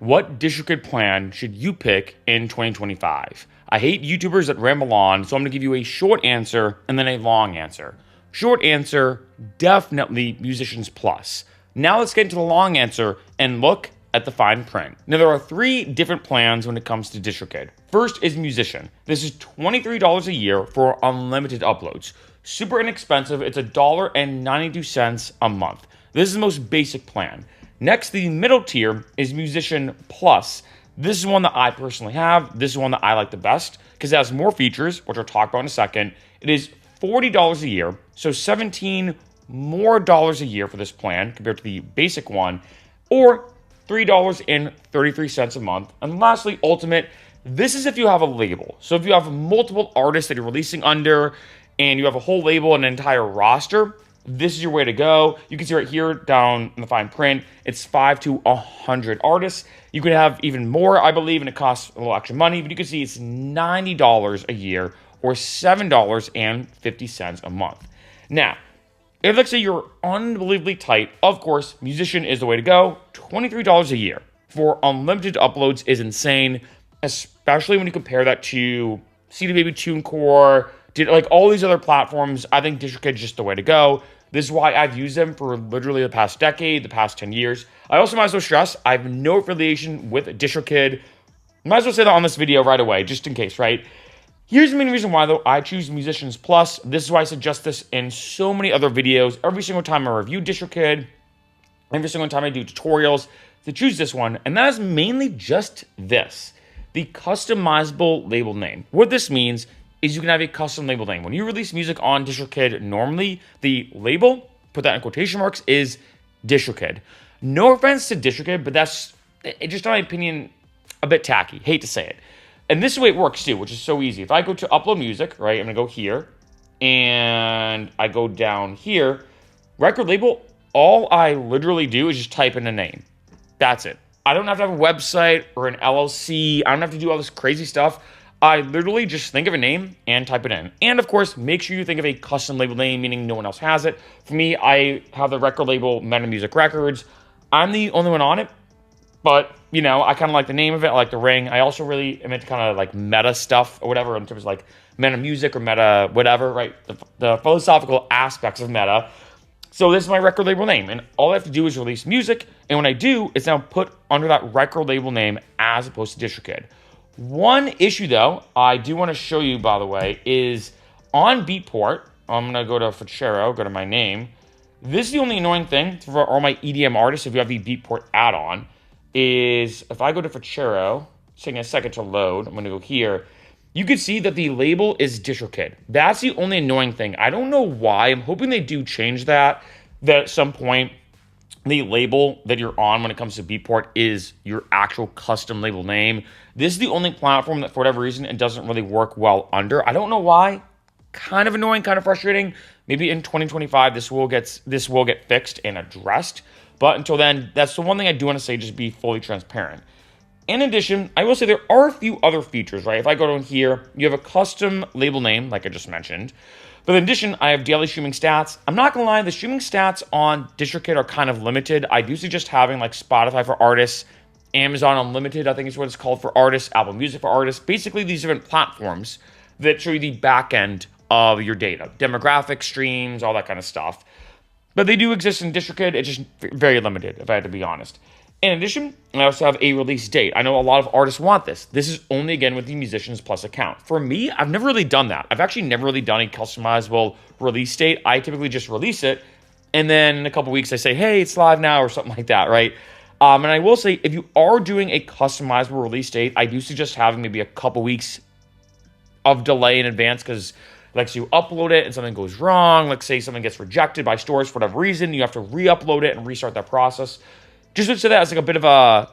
What DistroKid plan should you pick in 2025? I hate YouTubers that ramble on, so I'm going to give you a short answer and then a long answer. Short answer, definitely Musicians Plus. Now let's get into the long answer and look at the fine print. Now there are three different plans when it comes to DistroKid. First is Musician. This is $23 a year for unlimited uploads. Super inexpensive, it's $1.92 a month. This is the most basic plan. Next, the middle tier is Musician Plus. This is one that I personally have. This is one that I like the best because it has more features, which I'll talk about in a second. It is $40 a year, so $17 more a year for this plan compared to the basic one, or $3.33 a month. And lastly, Ultimate. This is if you have a label. So if you have multiple artists that you're releasing under and you have a whole label and an entire roster, this is your way to go. You can see right here down in the fine print, it's 5 to 100 artists. You could have even more, I believe, and it costs a little extra money, but you can see it's $90 a year or $7.50 a month. Now, if let's say you're unbelievably tight, of course, Musician is the way to go. $23 a year for unlimited uploads is insane, especially when you compare that to CD Baby, TuneCore, like all these other platforms. I think DistroKid is just the way to go. This is why I've used them for literally the past decade, the past 10 years. I also might as well stress, I have no affiliation with DistroKid. Might as well say that on this video right away, just in case, right? Here's the main reason why, though, I choose Musicians Plus. This is why I suggest this in so many other videos. Every single time I review DistroKid, every single time I do tutorials, to choose this one. And that is mainly just this, the customizable label name. What this means is you can have a custom label name. When you release music on DistroKid, normally the label, put that in quotation marks, is DistroKid. No offense to DistroKid, but that's, just in my opinion, a bit tacky. Hate to say it. And this is the way it works too, which is so easy. If I go to upload music, right, I'm gonna go here, and I go down here, record label, all I literally do is just type in a name. That's it. I don't have to have a website or an LLC. I don't have to do all this crazy stuff. I literally just think of a name and type it in. And of course, make sure you think of a custom label name, meaning no one else has it. For me, I have the record label Meta Music Records. I'm the only one on it, but you know, I kind of like the name of it. I like the ring. I also really am into kind of like meta stuff or whatever in terms of like meta music or meta whatever, right? The philosophical aspects of meta. So this is my record label name, and all I have to do is release music, and when I do, it's now put under that record label name as opposed to DistroKid. One issue, though, I do want to show you, by the way, is on Beatport. I'm going to go to Ficero, go to my name. This is the only annoying thing for all my EDM artists, if you have the Beatport add-on, is if I go to Ficero, it's taking a second to load, I'm going to go here, you can see that the label is DistroKid. That's the only annoying thing. I don't know why. I'm hoping they do change that at some point the label that you're on when it comes to Beatport is your actual custom label name. This is the only platform that, for whatever reason, it doesn't really work well under. I don't know why. Kind of annoying, kind of frustrating. Maybe in 2025, this will get fixed and addressed. But until then, that's the one thing I do want to say, just be fully transparent. In addition, I will say there are a few other features, right? If I go down here, you have a custom label name, like I just mentioned. But in addition, I have daily streaming stats. I'm not going to lie, the streaming stats on DistroKid are kind of limited. I do suggest having like Spotify for artists, Amazon Unlimited, I think is what it's called for artists, Apple Music for artists. Basically, these different platforms that show you the back end of your data, demographics, streams, all that kind of stuff. But they do exist in DistroKid. It's just very limited, if I had to be honest. In addition, I also have a release date. I know a lot of artists want this. This is only, again, with the Musicians Plus account. For me, I've never really done that. I've actually never really done a customizable release date. I typically just release it, and then in a couple weeks, I say, hey, it's live now, or something like that, right? And I will say, if you are doing a customizable release date, I do suggest having maybe a couple weeks of delay in advance, because like, so you upload it and something goes wrong. Let's say something gets rejected by stores for whatever reason. You have to re-upload it and restart that process. Just to say that as like a bit of a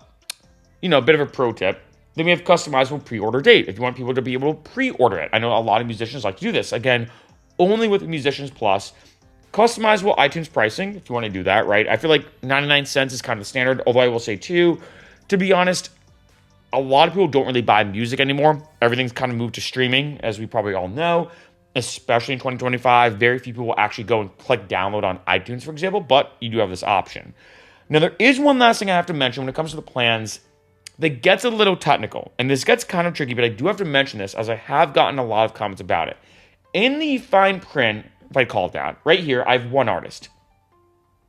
pro tip. Then we have customizable pre-order date. If you want people to be able to pre-order it. I know a lot of musicians like to do this. Again, only with Musicians Plus. Customizable iTunes pricing, if you want to do that, right? I feel like 99 cents is kind of the standard. Although I will say too, to be honest, a lot of people don't really buy music anymore. Everything's kind of moved to streaming, as we probably all know. Especially in 2025, very few people will actually go and click download on iTunes, for example, but you do have this option. Now, there is one last thing I have to mention when it comes to the plans, that gets a little technical, and this gets kind of tricky, but I do have to mention this as I have gotten a lot of comments about it. In the fine print, if I call it that, right here, I have one artist.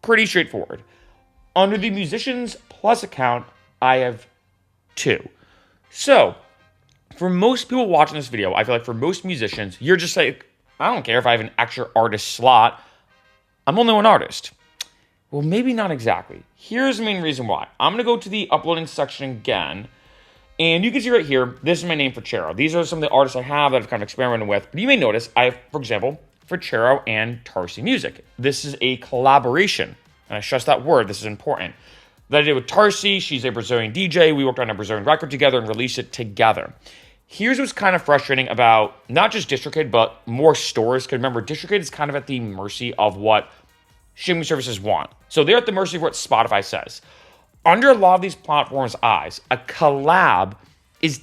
Pretty straightforward. Under the Musicians Plus account, I have two. So, for most people watching this video, I feel like for most musicians, you're just like, I don't care if I have an extra artist slot. I'm only one artist. Well, maybe not exactly. Here's the main reason why. I'm going to go to the uploading section again. And you can see right here, this is my name for Chero. These are some of the artists I have that I've kind of experimented with. But you may notice I have, for example, for Chero and Tarsi Music. This is a collaboration. And I stress that word. This is important. That I did with Tarsi. She's a Brazilian DJ. We worked on a Brazilian record together and released it together. Here's what's kind of frustrating about not just DistroKid, but more stores. Because remember, DistroKid is kind of at the mercy of what streaming services want. So they're at the mercy of what Spotify says. Under a lot of these platforms' eyes, a collab is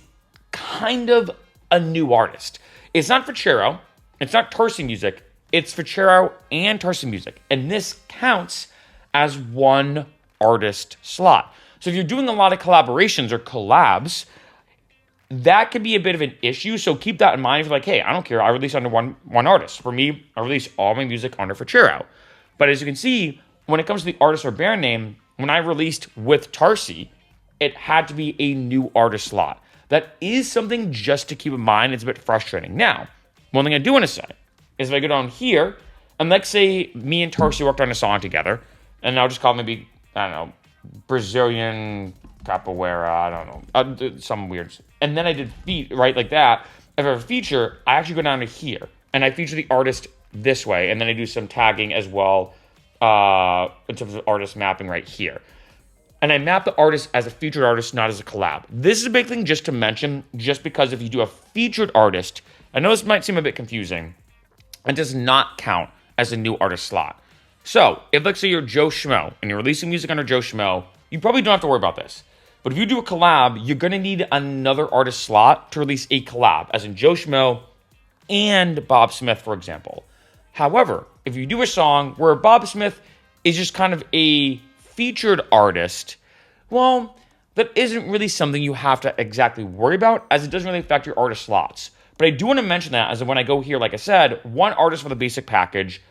kind of a new artist. It's not for Chero. It's not Tarsi Music. It's for Chero and Tarsi Music. And this counts as one artist slot. So if you're doing a lot of collaborations or collabs, that could be a bit of an issue. So keep that in mind. If you're like, hey, I don't care. I release under one artist. For me, I release all my music under for Chero. But as you can see, when it comes to the artist or band name, when I released with Tarsi, it had to be a new artist slot. That is something just to keep in mind. It's a bit frustrating. Now, one thing I do want to say is if I go down here, and let's say me and Tarsi worked on a song together, and I'll just call it maybe, I don't know, Brazilian capoeira, I don't know, some weird. And then I did right, like that. If I have a feature, I actually go down to here, and I feature the artist this way, and then I do some tagging as well in terms of artist mapping right here. And I map the artist as a featured artist, not as a collab. This is a big thing just to mention, just because if you do a featured artist, I know this might seem a bit confusing, it does not count as a new artist slot. So, if let's say you're Joe Schmo, and you're releasing music under Joe Schmo, you probably don't have to worry about this. But if you do a collab, you're going to need another artist slot to release a collab, as in Joe Schmo and Bob Smith, for example. However, if you do a song where Bob Smith is just kind of a featured artist, well, that isn't really something you have to exactly worry about, as it doesn't really affect your artist slots. But I do want to mention that, as when I go here, like I said, one artist for the basic package,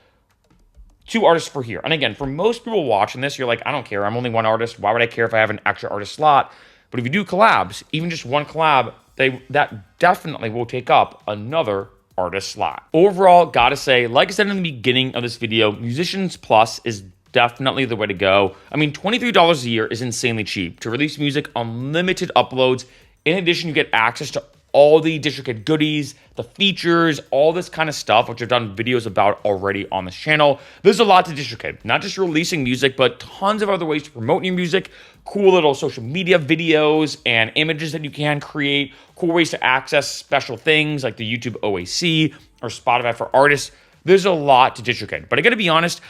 two artists for here. And again, for most people watching this, you're like, I don't care. I'm only one artist. Why would I care if I have an extra artist slot? But if you do collabs, even just one collab, that definitely will take up another artist slot. Overall, gotta say, like I said in the beginning of this video, Musicians Plus is definitely the way to go. I mean, $23 a year is insanely cheap to release music, unlimited uploads. In addition, you get access to all the DistroKid goodies, the features, all this kind of stuff, which I've done videos about already on this channel. There's a lot to DistroKid, not just releasing music, but tons of other ways to promote your music, cool little social media videos and images that you can create, cool ways to access special things like the YouTube OAC or Spotify for artists. There's a lot to DistroKid, but I gotta be honest,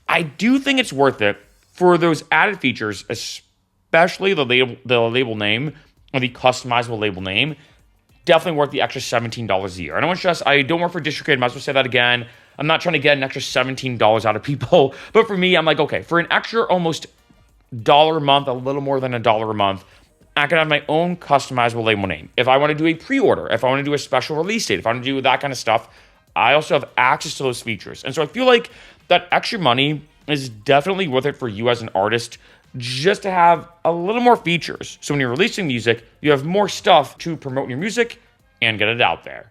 I do think it's worth it for those added features, especially the label name or the customizable label name. Definitely worth the extra $17 a year. I don't want to stress, I don't work for DistroKid, might as well say that again. I'm not trying to get an extra $17 out of people, but for me, I'm like, okay, for an extra almost $1 a month, a little more than $1 a month, I can have my own customizable label name. If I want to do a pre-order, if I want to do a special release date, if I want to do that kind of stuff, I also have access to those features. And so I feel like that extra money is definitely worth it for you as an artist, just to have a little more features. So when you're releasing music, you have more stuff to promote your music and get it out there.